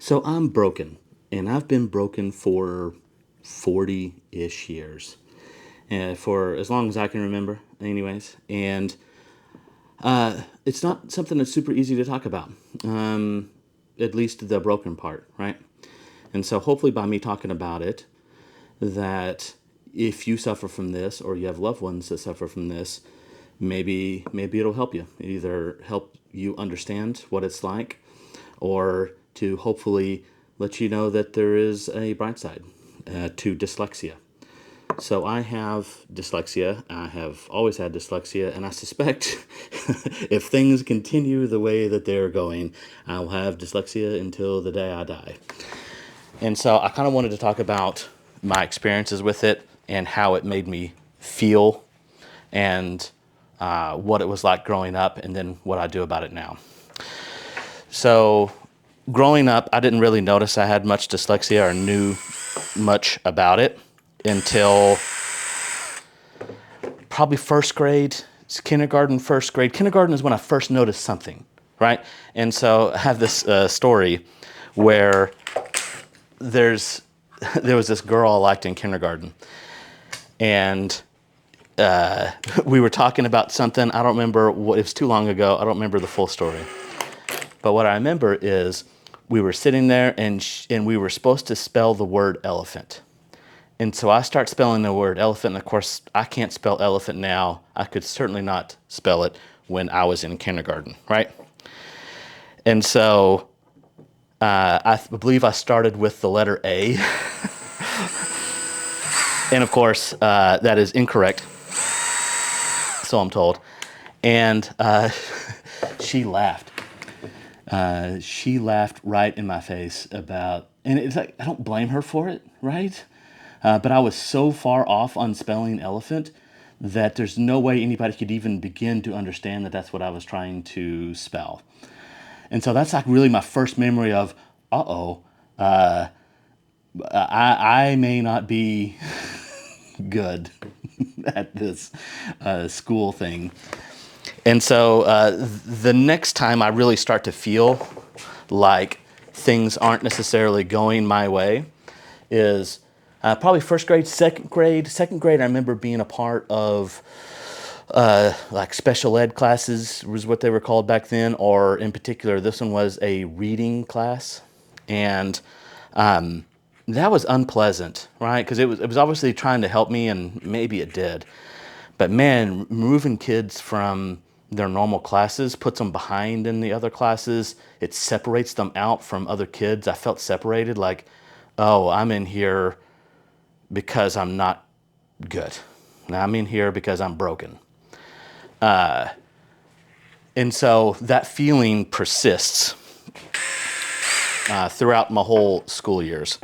So I'm broken, and I've been broken for 40-ish years, for as long as I can remember, anyways. And it's not something that's super easy to talk about, at least the broken part, right? And so hopefully by me talking about it, that if you suffer from this or you have loved ones that suffer from this, maybe it'll help you. Either help you understand what it's like, or to hopefully let you know that there is a bright side to dyslexia. So I have dyslexia. I have always had dyslexia, and I suspect if things continue the way that they're going, I'll have dyslexia until the day I die. And so I kind of wanted to talk about my experiences with it and how it made me feel, and what it was like growing up, and then what I do about it now. So growing up, I didn't really notice I had much dyslexia or knew much about it until probably first grade. It's kindergarten, first grade. Kindergarten is when I first noticed something, right? And so I have this story where there was this girl I liked in kindergarten, and we were talking about something. I don't remember what, it was too long ago. I don't remember the full story. But what I remember is we were sitting there and we were supposed to spell the word elephant. And so I start spelling the word elephant. And of course, I can't spell elephant now. I could certainly not spell it when I was in kindergarten, right? And so I believe I started with the letter A. And of course, that is incorrect. So I'm told. And she laughed. She laughed right in my face about, and it's like, I don't blame her for it, right? But I was so far off on spelling elephant that there's no way anybody could even begin to understand that that's what I was trying to spell. And so that's like really my first memory of, I may not be good at this school thing. And so the next time I really start to feel like things aren't necessarily going my way is probably first grade, second grade. Second grade, I remember being a part of like special ed classes was what they were called back then, or in particular, this one was a reading class. And that was unpleasant, right? Because it was obviously trying to help me, and maybe it did. But man, moving kids from their normal classes puts them behind in the other classes. It separates them out from other kids. I felt separated, like, oh, I'm in here because I'm not good. Now I'm in here because I'm broken. And so that feeling persists throughout my whole school years.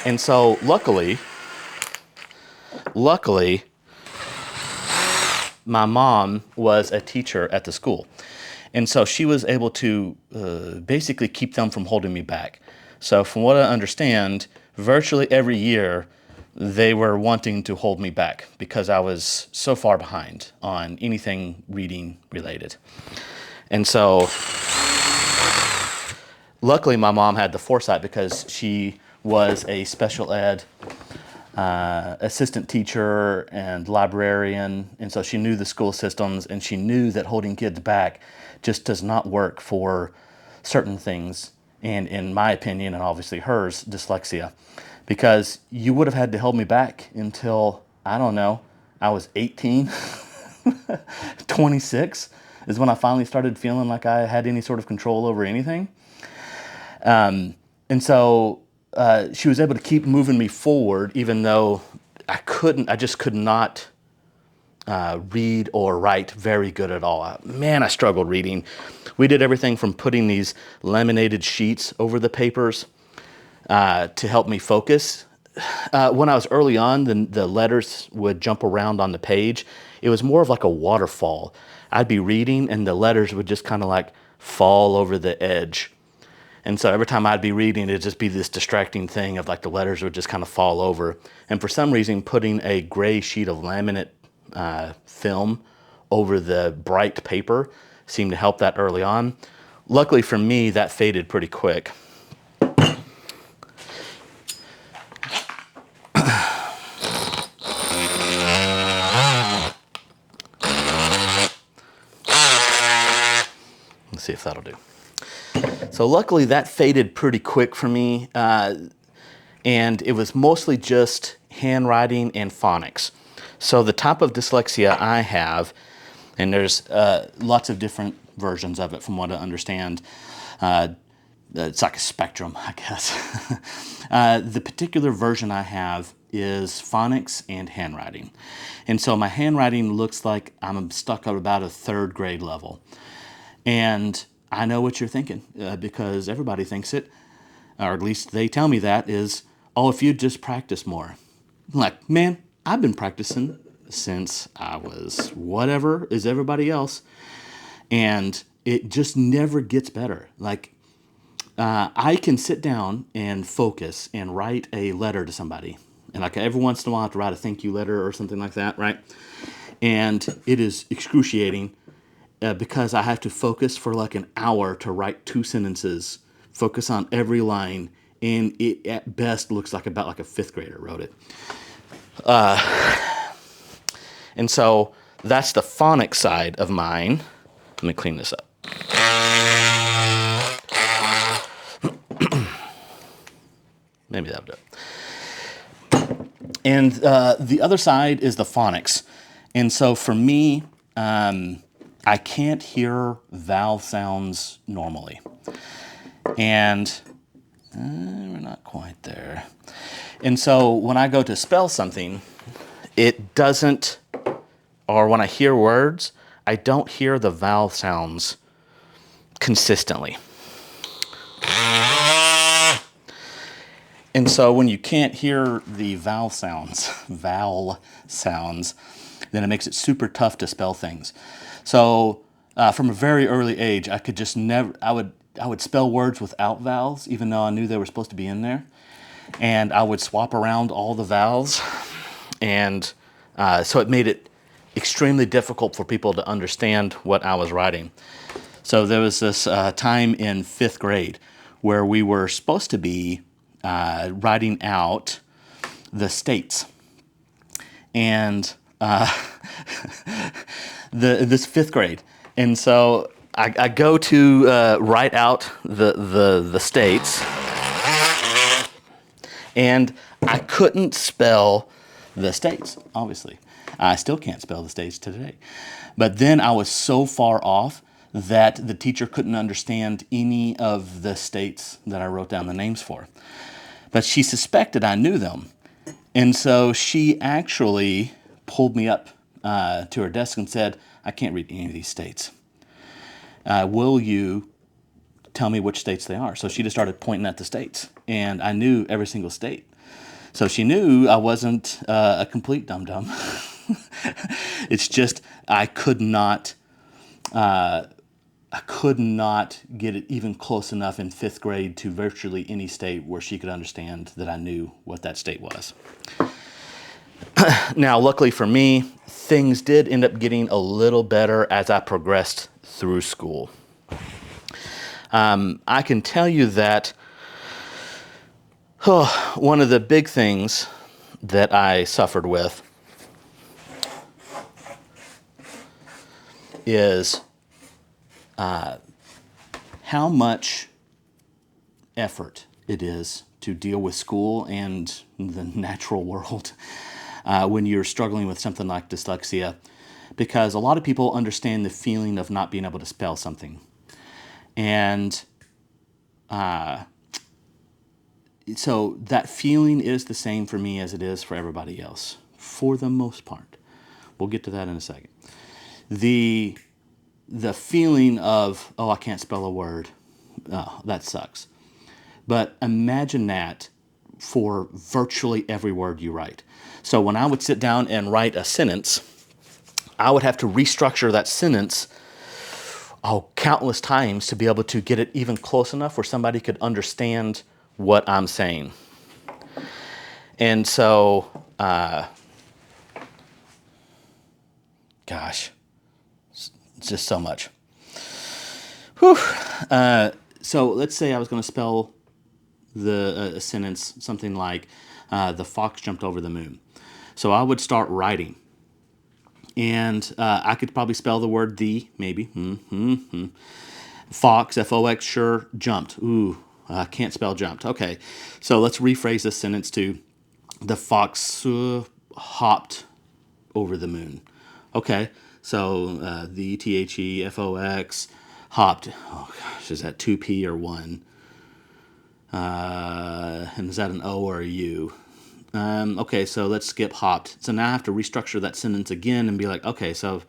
And so luckily, my mom was a teacher at the school. And so she was able to basically keep them from holding me back. So from what I understand, virtually every year, they were wanting to hold me back because I was so far behind on anything reading related. And so luckily my mom had the foresight, because she was a special ed assistant teacher and librarian, and so she knew the school systems, and she knew that holding kids back just does not work for certain things, and in my opinion, and obviously hers, dyslexia, because you would have had to hold me back until, I don't know, I was 18, 26 is when I finally started feeling like I had any sort of control over anything. And so she was able to keep moving me forward, even though I just could not read or write very good at all. Man, I struggled reading. We did everything from putting these laminated sheets over the papers to help me focus. When I was early on, the letters would jump around on the page. It was more of like a waterfall. I'd be reading and the letters would just kind of like fall over the edge. And so every time I'd be reading, it'd just be this distracting thing of like the letters would just kind of fall over. And for some reason, putting a gray sheet of laminate film over the bright paper seemed to help that early on. Luckily for me, that faded pretty quick. see if that'll do. So luckily that faded pretty quick for me, and it was mostly just handwriting and phonics. So the type of dyslexia I have, and there's lots of different versions of it from what I understand. It's like a spectrum, I guess. The particular version I have is phonics and handwriting. And so my handwriting looks like I'm stuck at about a third grade level. And I know what you're thinking, because everybody thinks it, or at least they tell me that, is, oh, if you just practice more. I'm like, man, I've been practicing since I was whatever is everybody else. And it just never gets better. Like, I can sit down and focus and write a letter to somebody. And like every once in a while I have to write a thank you letter or something like that, right? And it is excruciating because I have to focus for like an hour to write 2 sentences, focus on every line, and it at best looks like about like a 5th grader wrote it. And so that's the phonics side of mine. Let me clean this up. Maybe that'll do it. And the other side is the phonics. And so for me, I can't hear vowel sounds normally. And we're not quite there. And so when I go to spell something, it doesn't, or when I hear words, I don't hear the vowel sounds consistently. And so when you can't hear the vowel sounds, then it makes it super tough to spell things. So from a very early age, I could just never, I would spell words without vowels, even though I knew they were supposed to be in there. And I would swap around all the vowels. And so it made it extremely difficult for people to understand what I was writing. So there was this time in 5th grade where we were supposed to be writing out the states. And this 5th grade. And so I go to write out the states, and I couldn't spell the states, obviously. I still can't spell the states today. But then I was so far off that the teacher couldn't understand any of the states that I wrote down the names for. But she suspected I knew them. And so she actually pulled me up to her desk and said, I can't read any of these states. Will you tell me which states they are? So she just started pointing at the states. And I knew every single state. So she knew I wasn't a complete dum-dum. It's just I could not get it even close enough in 5th grade to virtually any state where she could understand that I knew what that state was. Now, luckily for me, things did end up getting a little better as I progressed through school. I can tell you that one of the big things that I suffered with is how much effort it is to deal with school and the natural world when you're struggling with something like dyslexia, because a lot of people understand the feeling of not being able to spell something. And so that feeling is the same for me as it is for everybody else, for the most part. We'll get to that in a second. The feeling of, oh, I can't spell a word, oh, that sucks. But imagine that for virtually every word you write. So when I would sit down and write a sentence, I would have to restructure that sentence countless times to be able to get it even close enough where somebody could understand what I'm saying. And so, gosh, it's just so much. Whew. So let's say I was going to spell a sentence, something like, the fox jumped over the moon. So I would start writing. And I could probably spell the word the, maybe. Fox, F-O-X, sure. Jumped. Ooh, I can't spell jumped. Okay, so let's rephrase this sentence to the fox hopped over the moon. Okay, so the THEFOX hopped. Oh gosh, is that 2P or 1? And is that an O or a U? Okay, so let's skip hopped. So now I have to restructure that sentence again and be like, okay, so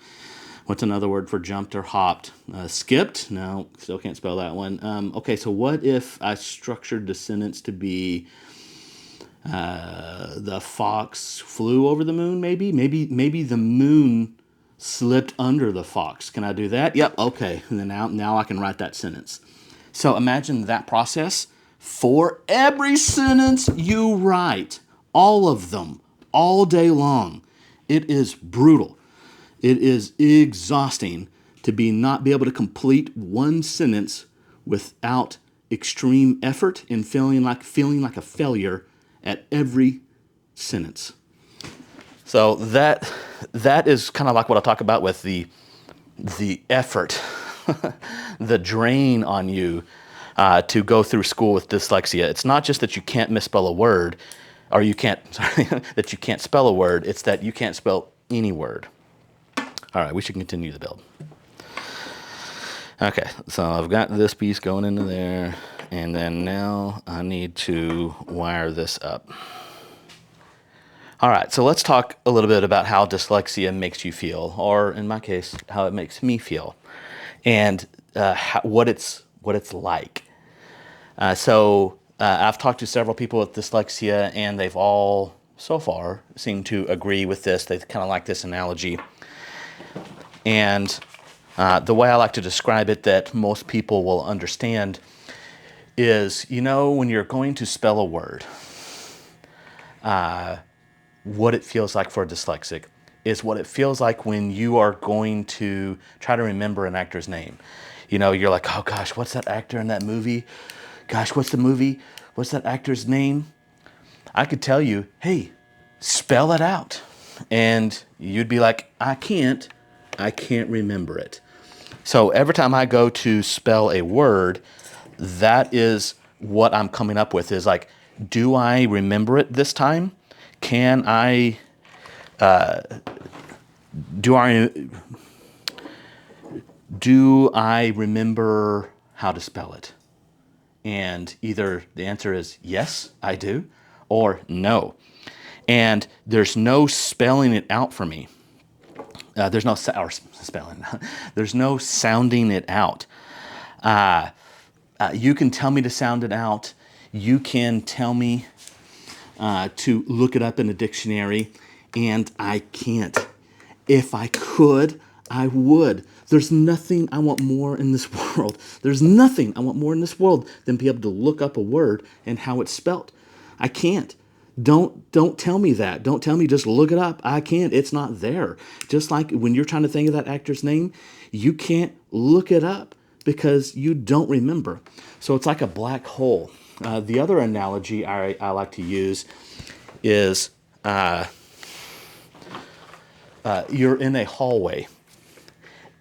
what's another word for jumped or hopped? Skipped? No, still can't spell that one. Okay, so what if I structured the sentence to be the fox flew over the moon? Maybe the moon slipped under the fox. Can I do that? Yep. Okay. And then now I can write that sentence. So imagine that process for every sentence you write, all of them, all day long. It is brutal. It is exhausting to not be able to complete one sentence without extreme effort and feeling like a failure at every sentence. So that is kind of like what I talk about with the effort, the drain on you to go through school with dyslexia. It's not just that you can't misspell a word, or that you can't spell a word. It's that you can't spell any word. All right, we should continue the build. Okay, so I've got this piece going into there, and then now I need to wire this up. All right, so let's talk a little bit about how dyslexia makes you feel, or in my case, how it makes me feel, and what it's like. I've talked to several people with dyslexia, and they've all, so far, seemed to agree with this. They kind of like this analogy. And the way I like to describe it that most people will understand is, when you're going to spell a word, what it feels like for a dyslexic is what it feels like when you are going to try to remember an actor's name. You're like, oh gosh, what's that actor in that movie? Gosh, what's the movie? What's that actor's name? I could tell you, hey, spell it out. And you'd be like, I can't remember it. So every time I go to spell a word, that is what I'm coming up with is like, do I remember it this time? Can I, do I remember how to spell it? And either the answer is yes, I do, or no. And there's no spelling it out for me. There's no spelling. There's no sounding it out. You can tell me to sound it out. You can tell me to look it up in a dictionary, and I can't. If I could, I would. There's nothing I want more in this world. There's nothing I want more in this world than be able to look up a word and how it's spelt. I can't. Don't tell me that. Don't tell me just look it up. I can't. It's not there. Just like when you're trying to think of that actor's name, you can't look it up because you don't remember. So it's like a black hole. The other analogy I like to use is you're in a hallway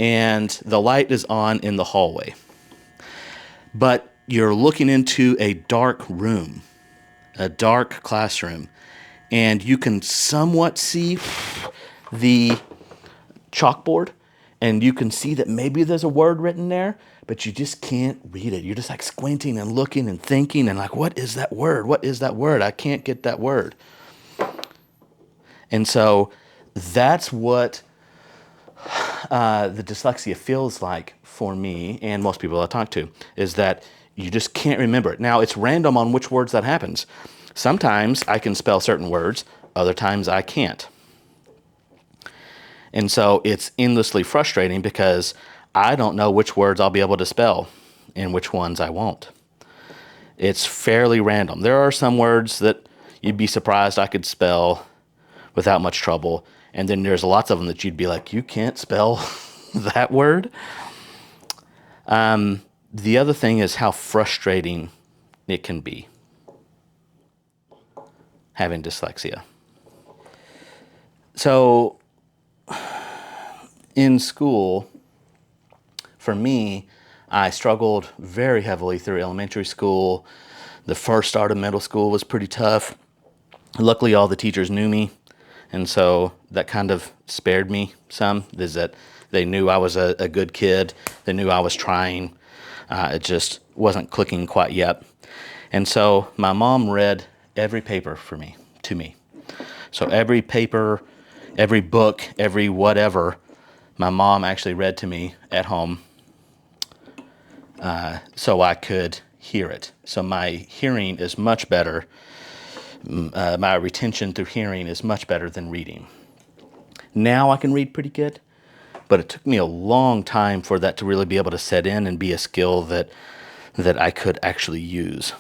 and the light is on in the hallway, but you're looking into a dark room, a dark classroom, and you can somewhat see the chalkboard, and you can see that maybe there's a word written there, but you just can't read it. You're just like squinting and looking and thinking and like, what is that word? What is that word? I can't get that word. And so that's what the dyslexia feels like for me and most people I talk to, is that you just can't remember it. Now, it's random on which words that happens. Sometimes I can spell certain words, other times I can't. And so it's endlessly frustrating because I don't know which words I'll be able to spell and which ones I won't. It's fairly random. There are some words that you'd be surprised I could spell without much trouble. And then there's lots of them that you'd be like, you can't spell that word. The other thing is how frustrating it can be having dyslexia. So in school, for me, I struggled very heavily through elementary school. The first start of middle school was pretty tough. Luckily, all the teachers knew me, and so that kind of spared me some. Is that they knew I was a good kid. They knew I was trying. It just wasn't clicking quite yet. And so my mom read every paper to me. So every paper, every book, every whatever, my mom actually read to me at home so I could hear it. So my hearing is much better. My retention through hearing is much better than reading. Now I can read pretty good, but it took me a long time for that to really be able to set in and be a skill that I could actually use.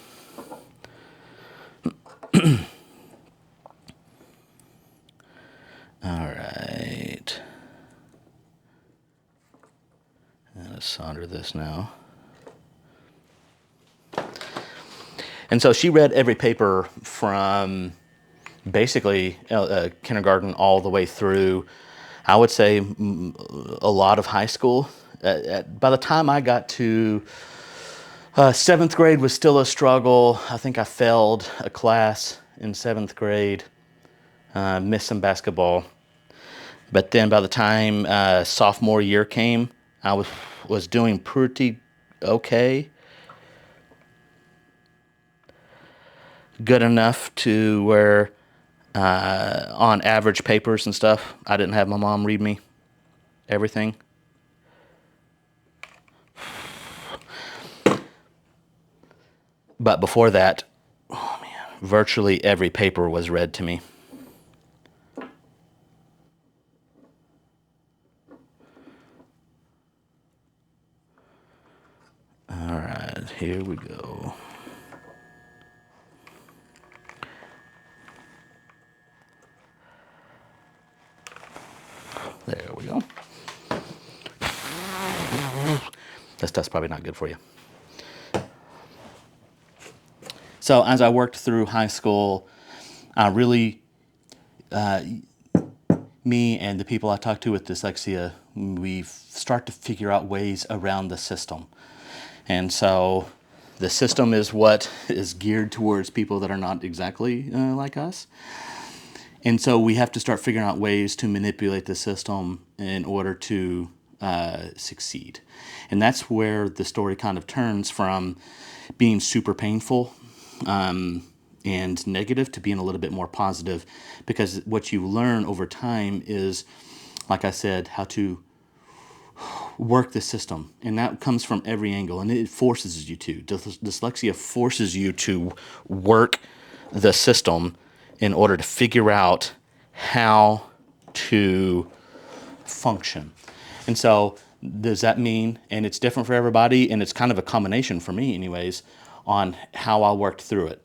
All right. Let's solder this now. And so she read every paper from basically kindergarten all the way through, I would say, a lot of high school. By the time I got to seventh grade was still a struggle. I think I failed a class in seventh grade, missed some basketball. But then by the time sophomore year came, I was doing pretty okay. Good enough to where on average papers and stuff, I didn't have my mom read me everything. But before that, oh man, virtually every paper was read to me. All right, here we go. There we go. That stuff's probably not good for you. So as I worked through high school, me and the people I talk to with dyslexia, we start to figure out ways around the system. And so the system is what is geared towards people that are not exactly like us. And so we have to start figuring out ways to manipulate the system in order to succeed. And that's where the story kind of turns from being super painful and negative to being a little bit more positive, because what you learn over time is, like I said, how to work the system, and that comes from every angle, and it forces you to. Dyslexia forces you to work the system in order to figure out how to function. And so does that mean, and it's different for everybody, and it's kind of a combination for me anyways, on how I worked through it.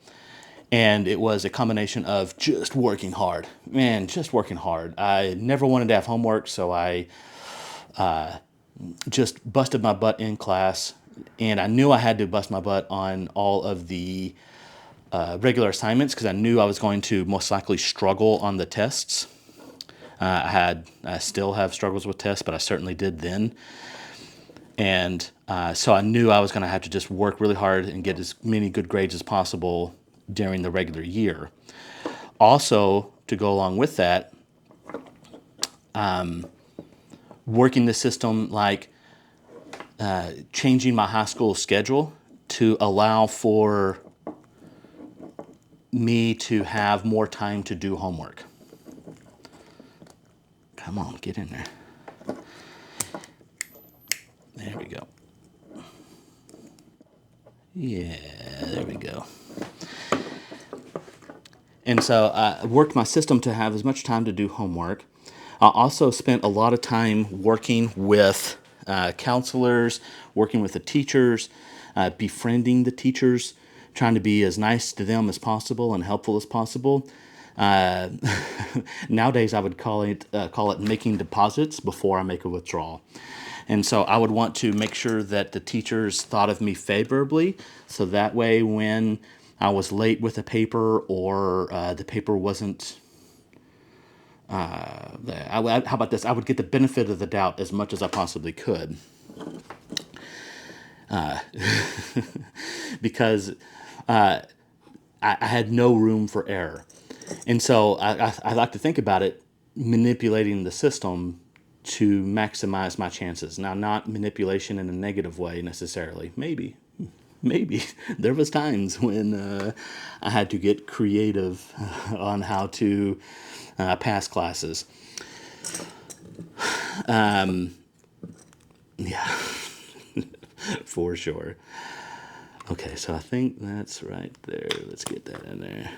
And it was a combination of just working hard. Man, just working hard. I never wanted to have homework, so I just busted my butt in class. And I knew I had to bust my butt on all of the regular assignments because I knew I was going to most likely struggle on the tests. I still have struggles with tests, but I certainly did then. And so I knew I was going to have to just work really hard and get as many good grades as possible during the regular year. Also, to go along with that, working the system, like changing my high school schedule to allow for me to have more time to do homework. Come on, get in there. There we go. Yeah, there we go. And so I worked my system to have as much time to do homework. I also spent a lot of time working with counselors, working with the teachers, befriending the teachers, trying to be as nice to them as possible and helpful as possible. Nowadays, I would call it making deposits before I make a withdrawal. And so I would want to make sure that the teachers thought of me favorably, so that way when I was late with a paper or the paper wasn't, how about this? I would get the benefit of the doubt as much as I possibly could. because I had no room for error. And so I like to think about it manipulating the system to maximize my chances. Now, not manipulation in a negative way necessarily. Maybe there was times when I had to get creative on how to pass classes. Yeah, for sure. Okay, so I think that's right there. Let's get that in there.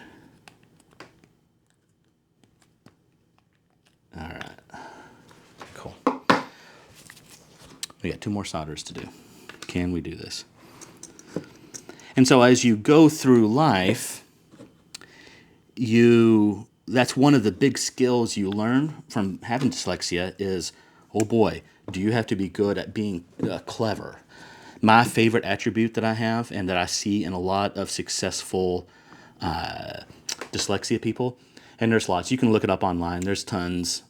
All right, cool. We got 2 more solders to do. Can we do this? And so as you go through life, that's one of the big skills you learn from having dyslexia is, oh boy, do you have to be good at being clever. My favorite attribute that I have and that I see in a lot of successful dyslexia people, and there's lots, you can look it up online, there's tons,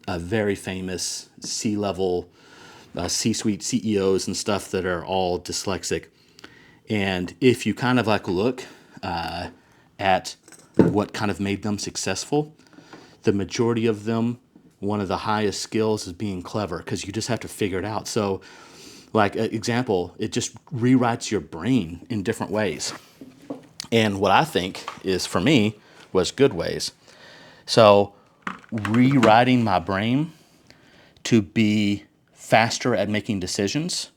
very famous C-level, C-suite CEOs and stuff that are all dyslexic. And if you kind of like look at what kind of made them successful, the majority of them, one of the highest skills is being clever because you just have to figure it out. So, like an example, it just rewrites your brain in different ways. And what I think is, for me, was good ways. So, rewriting my brain to be faster at making decisions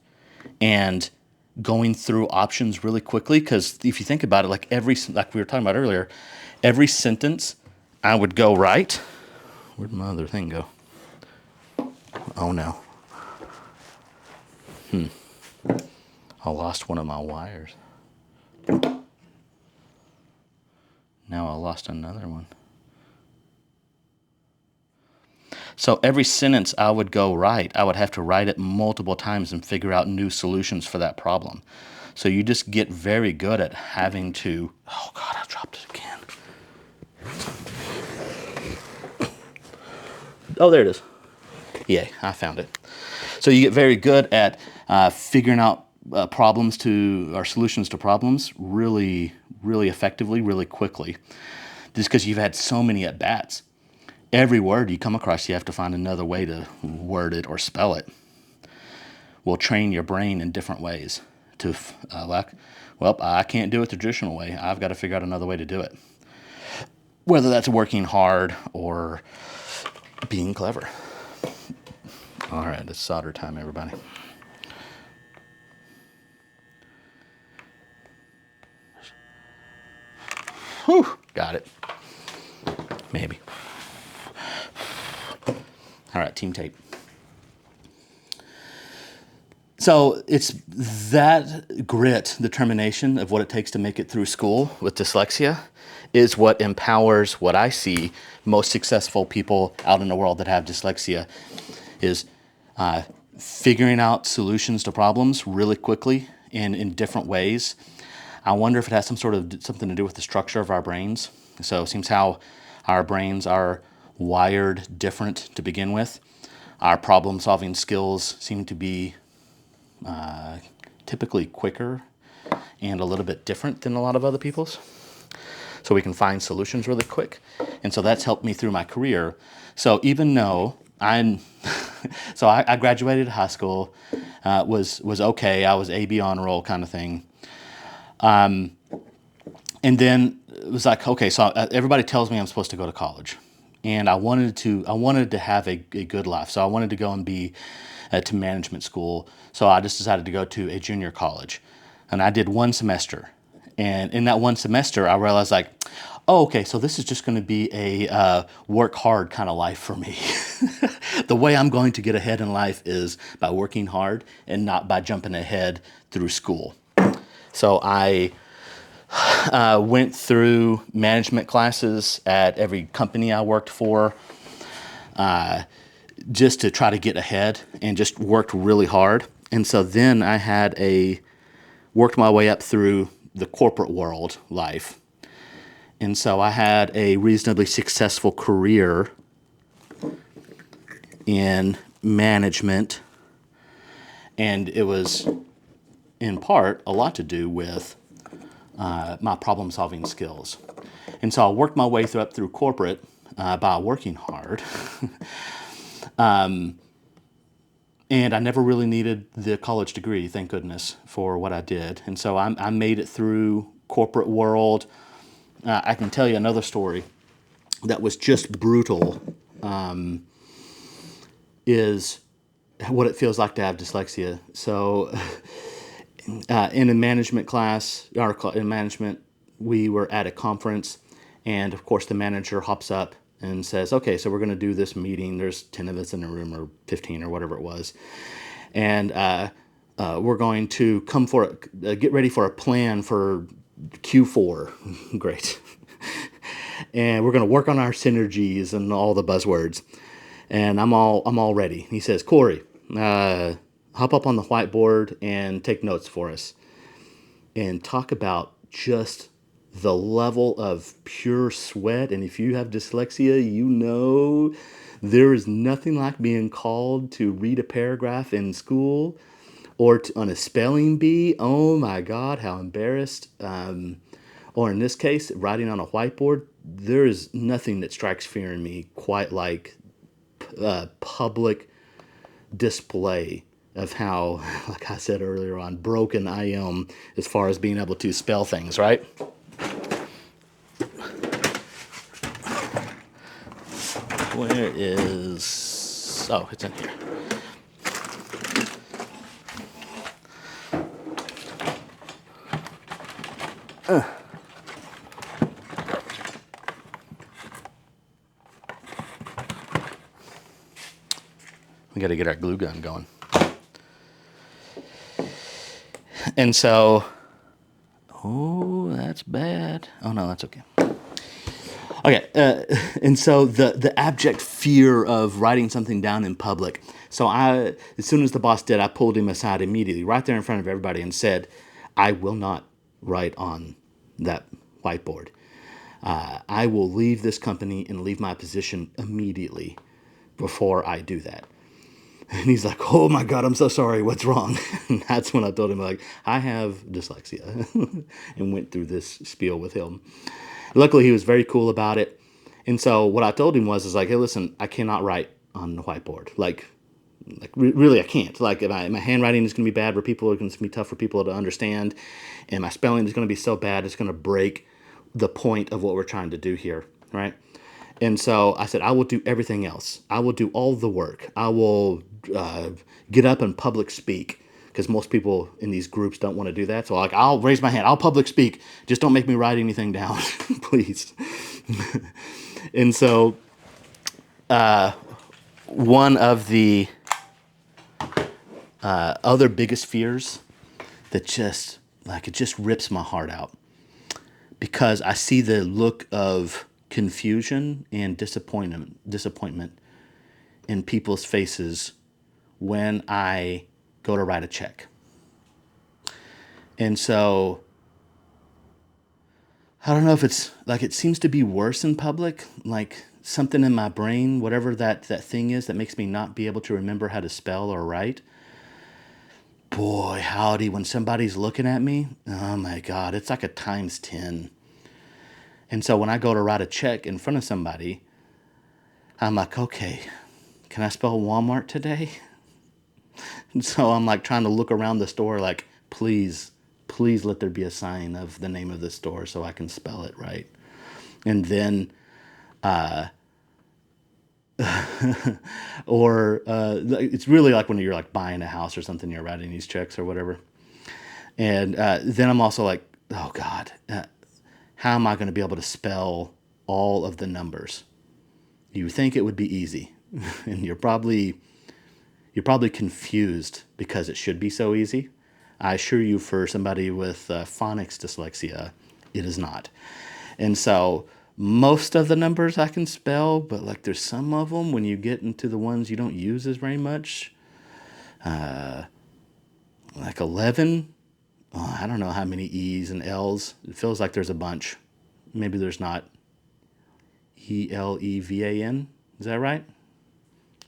and going through options really quickly, because if you think about it, like we were talking about earlier, every sentence I would go right. Where'd my other thing go? Oh no. I lost one of my wires. Now I lost another one. So every sentence I would go right, I would have to write it multiple times and figure out new solutions for that problem. So you just get very good at having to, oh God, I dropped it again. Oh, there it is. Yay, I found it. So you get very good at figuring out solutions to problems really, really effectively, really quickly, just because you've had so many at-bats. Every word you come across, you have to find another way to word it or spell it. Will train your brain in different ways to, I can't do it the traditional way. I've got to figure out another way to do it. Whether that's working hard or being clever. All right, it's solder time, everybody. Whew, got it. Maybe. All right, team tape. So it's that grit, determination of what it takes to make it through school with dyslexia is what empowers what I see most successful people out in the world that have dyslexia is figuring out solutions to problems really quickly and in different ways. I wonder if it has something to do with the structure of our brains. So it seems how our brains are wired different to begin with. Our problem-solving skills seem to be typically quicker and a little bit different than a lot of other people's. So we can find solutions really quick. And so that's helped me through my career. So even though I graduated high school, was okay. I was AB honor roll kind of thing. And then it was like, okay, so everybody tells me I'm supposed to go to college. And I wanted to have a good life. So I wanted to go and be to management school. So I just decided to go to a junior college. And I did 1 semester. And in that 1 semester, I realized like, oh, okay, so this is just going to be a work hard kind of life for me. The way I'm going to get ahead in life is by working hard and not by jumping ahead through school. So I went through management classes at every company I worked for just to try to get ahead and just worked really hard. And so then I worked my way up through the corporate world life. And so I had a reasonably successful career in management, and it was in part a lot to do with my problem-solving skills. And so I worked my way through corporate by working hard. And I never really needed the college degree, thank goodness, for what I did. And so I made it through corporate world. I can tell you another story that was just brutal, is what it feels like to have dyslexia. So in a management class, in management, we were at a conference, and of course the manager hops up and says, okay, so we're going to do this meeting. There's 10 of us in the room, or 15 or whatever it was. And we're going to come for get ready for a plan for Q4. Great. And we're going to work on our synergies and all the buzzwords. And I'm all ready. He says, Cory, hop up on the whiteboard and take notes for us. And talk about just the level of pure sweat. And if you have dyslexia, you know there is nothing like being called to read a paragraph in school or on a spelling bee. Oh my God, how embarrassed. Or in this case, writing on a whiteboard. There is nothing that strikes fear in me quite like public display of how, like I said earlier on, broken I am as far as being able to spell things, right? Where is... Oh, it's in here. We got to get our glue gun going. And so... Oh, that's bad. Oh, no, that's okay. Okay, and so the abject fear of writing something down in public. So as soon as the boss did, I pulled him aside immediately, right there in front of everybody, and said, I will not write on that whiteboard. I will leave this company and leave my position immediately before I do that. And he's like, oh my God, I'm so sorry. What's wrong? And that's when I told him, like, I have dyslexia, and went through this spiel with him. Luckily, he was very cool about it. And so what I told him was like, hey, listen, I cannot write on the whiteboard. Really, I can't. Like, my handwriting is going to be bad, where people are going to be tough for people to understand. And my spelling is going to be so bad, it's going to break the point of what we're trying to do here, right? And so I said, I will do everything else. I will do all the work. I will get up and public speak, because most people in these groups don't want to do that. So I'll raise my hand. I'll public speak. Just don't make me write anything down, please. And so one of the other biggest fears that it just rips my heart out, because I see the look of confusion and disappointment in people's faces when I go to write a check. And so I don't know if it's like, it seems to be worse in public, like something in my brain, whatever that thing is that makes me not be able to remember how to spell or write. Boy, howdy, when somebody's looking at me, oh my God, it's like a times 10. And so when I go to write a check in front of somebody, I'm like, okay, can I spell Walmart today? And so I'm like trying to look around the store like, please let there be a sign of the name of the store so I can spell it right. And then, it's really like when you're like buying a house or something, you're writing these checks or whatever. And then I'm also like, oh God, how am I going to be able to spell all of the numbers? You think it would be easy, and you're probably confused because it should be so easy. I assure you, for somebody with phonics dyslexia, it is not. And so most of the numbers I can spell, but like there's some of them when you get into the ones you don't use as very much, like 11. Oh, I don't know how many E's and L's. It feels like there's a bunch. Maybe there's not. Elevan. Is that right?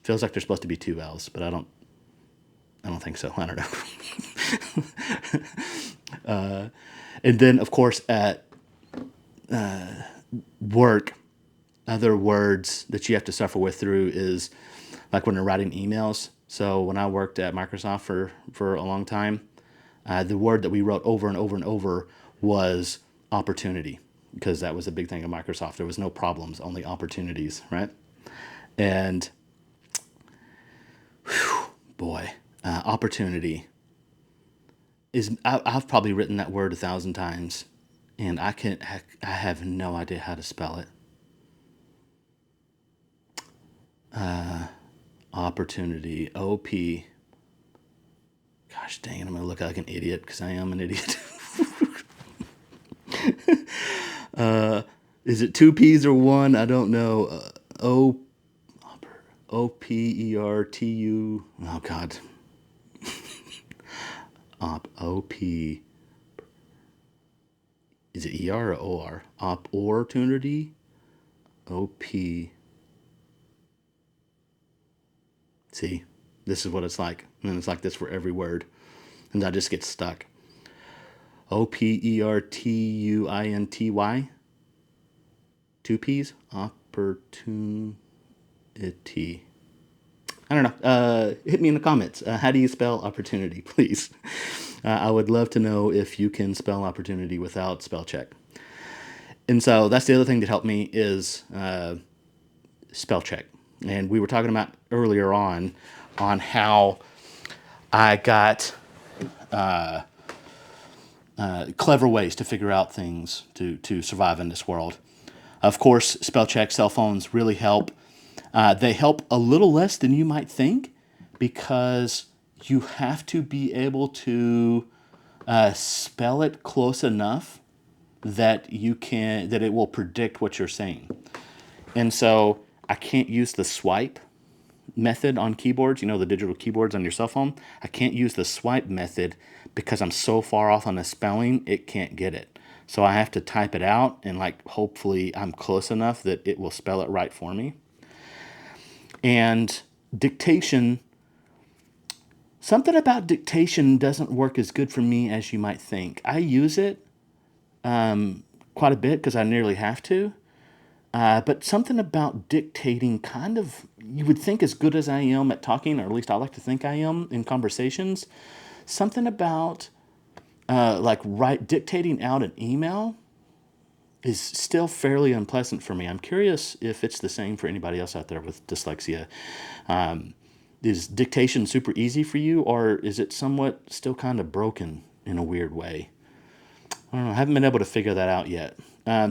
Feels like there's supposed to be 2 L's, but I don't I don't think so. I don't know. And then, of course, at work, other words that you have to suffer with through is like when you're writing emails. So when I worked at Microsoft for a long time, the word that we wrote over and over and over was opportunity, because that was a big thing at Microsoft. There was no problems, only opportunities, right? And boy, opportunity is, I've probably written that word 1,000 times, and I have no idea how to spell it. Opportunity, OP. Gosh dang it, I'm gonna look like an idiot because I am an idiot. Is it two P's or one? I don't know. OPERTU. Oh God. OP. Is it ER or OR? Opportunity. OP. See, this is what it's like. And it's like this for every word. And I just get stuck. OPERTUINTY. Two P's? Opportunity. I don't know. Hit me in the comments. How do you spell opportunity, please? I would love to know if you can spell opportunity without spell check. And so that's the other thing that helped me is spell check. And we were talking about earlier on how I got clever ways to figure out things to survive in this world. Of course, spell check cell phones really help. They help a little less than you might think, because you have to be able to spell it close enough that it will predict what you're saying. And so I can't use the swipe method on keyboards, the digital keyboards on your cell phone. I can't use the swipe method because I'm so far off on the spelling, it can't get it. So I have to type it out, and hopefully I'm close enough that it will spell it right for me. And dictation, something about dictation doesn't work as good for me as you might think. I use it quite a bit because I nearly have to. But something about dictating kind of, you would think as good as I am at talking, or at least I like to think I am in conversations, something about dictating out an email is still fairly unpleasant for me. I'm curious if it's the same for anybody else out there with dyslexia. Is dictation super easy for you, or is it somewhat still kind of broken in a weird way? I don't know. I haven't been able to figure that out yet.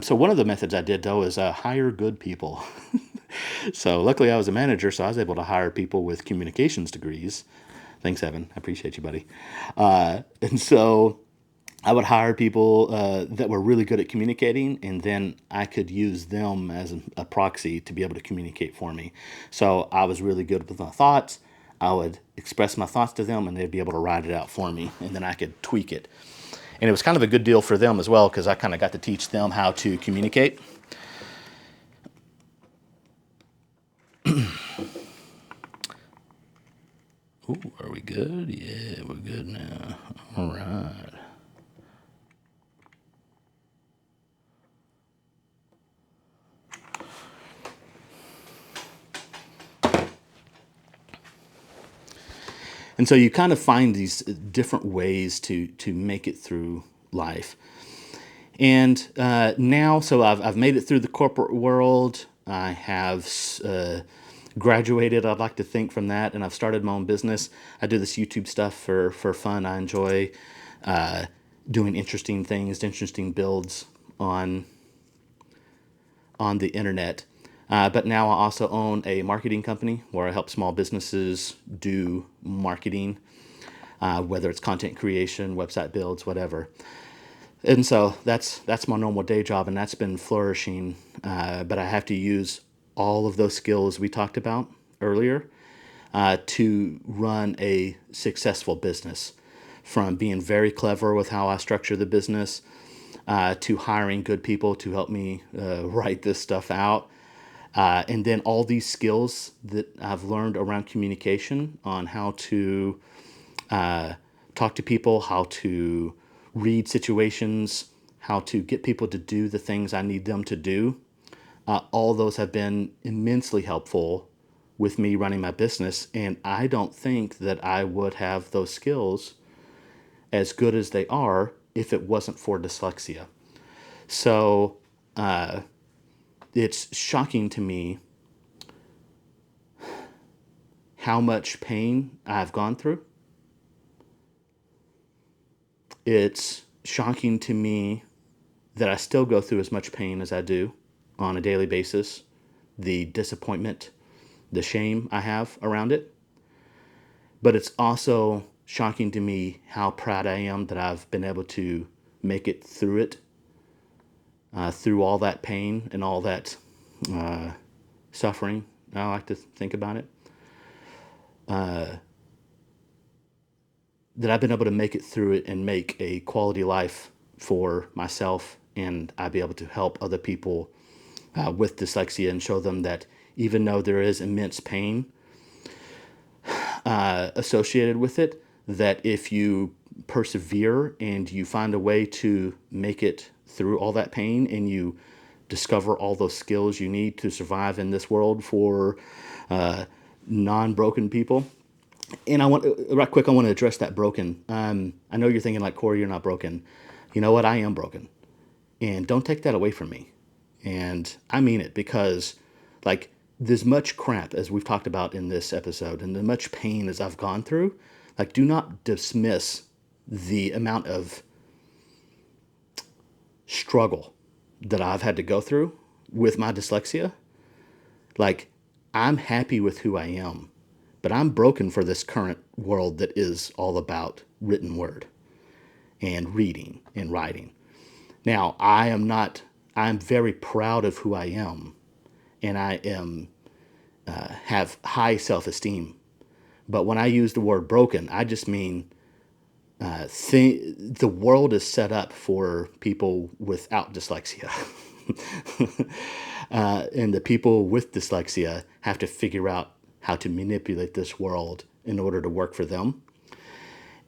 So one of the methods I did, though, is hire good people. So luckily I was a manager, so I was able to hire people with communications degrees. Thanks, Evan. I appreciate you, buddy. And so I would hire people that were really good at communicating, and then I could use them as a proxy to be able to communicate for me. So I was really good with my thoughts. I would express my thoughts to them, and they'd be able to write it out for me, and then I could tweak it. And it was kind of a good deal for them as well, because I kind of got to teach them how to communicate. Ooh, are we good? Yeah, we're good now. All right. And so you kind of find these different ways to make it through life. And now, so I've made it through the corporate world. I have graduated, I'd like to think, from that, and I've started my own business. I do this YouTube stuff for fun. I enjoy doing interesting things, interesting builds on the internet. But now I also own a marketing company where I help small businesses do marketing, whether it's content creation, website builds, whatever. And so that's my normal day job, and that's been flourishing. But I have to use all of those skills we talked about earlier to run a successful business, from being very clever with how I structure the business to hiring good people to help me write this stuff out. And then all these skills that I've learned around communication on how to talk to people, how to read situations, how to get people to do the things I need them to do. All those have been immensely helpful with me running my business. And I don't think that I would have those skills as good as they are if it wasn't for dyslexia. So it's shocking to me how much pain I've gone through. It's shocking to me that I still go through as much pain as I do on a daily basis, the disappointment, the shame I have around it. But it's also shocking to me how proud I am that I've been able to make it through it, through all that pain and all that suffering. I like to think about it. That I've been able to make it through it and make a quality life for myself, and I'll be able to help other people with dyslexia and show them that even though there is immense pain associated with it, that if you persevere and you find a way to make it through all that pain and you discover all those skills you need to survive in this world for non-broken people. And I want, right quick, I want to address that broken. I know you're thinking like, Cory, you're not broken. You know what? I am broken. And don't take that away from me. And I mean it, because like there's much crap as we've talked about in this episode and as much pain as I've gone through. Like, do not dismiss the amount of struggle that I've had to go through with my dyslexia. Like, I'm happy with who I am, but I'm broken for this current world that is all about written word and reading and writing. Now, I'm very proud of who I am, and I am, have high self-esteem. But when I use the word broken, I just mean the world is set up for people without dyslexia. And the people with dyslexia have to figure out how to manipulate this world in order to work for them.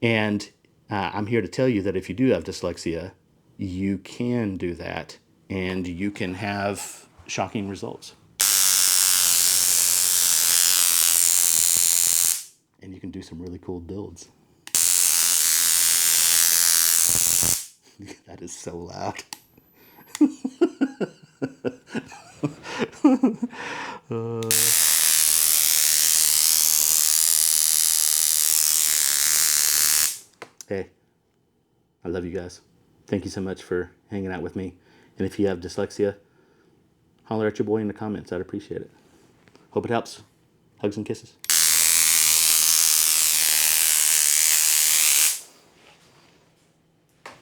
And I'm here to tell you that if you do have dyslexia, you can do that and you can have shocking results. And you can do some really cool builds. That is so loud. Hey, I love you guys. Thank you so much for hanging out with me. And if you have dyslexia, holler at your boy in the comments. I'd appreciate it. Hope it helps. Hugs and kisses.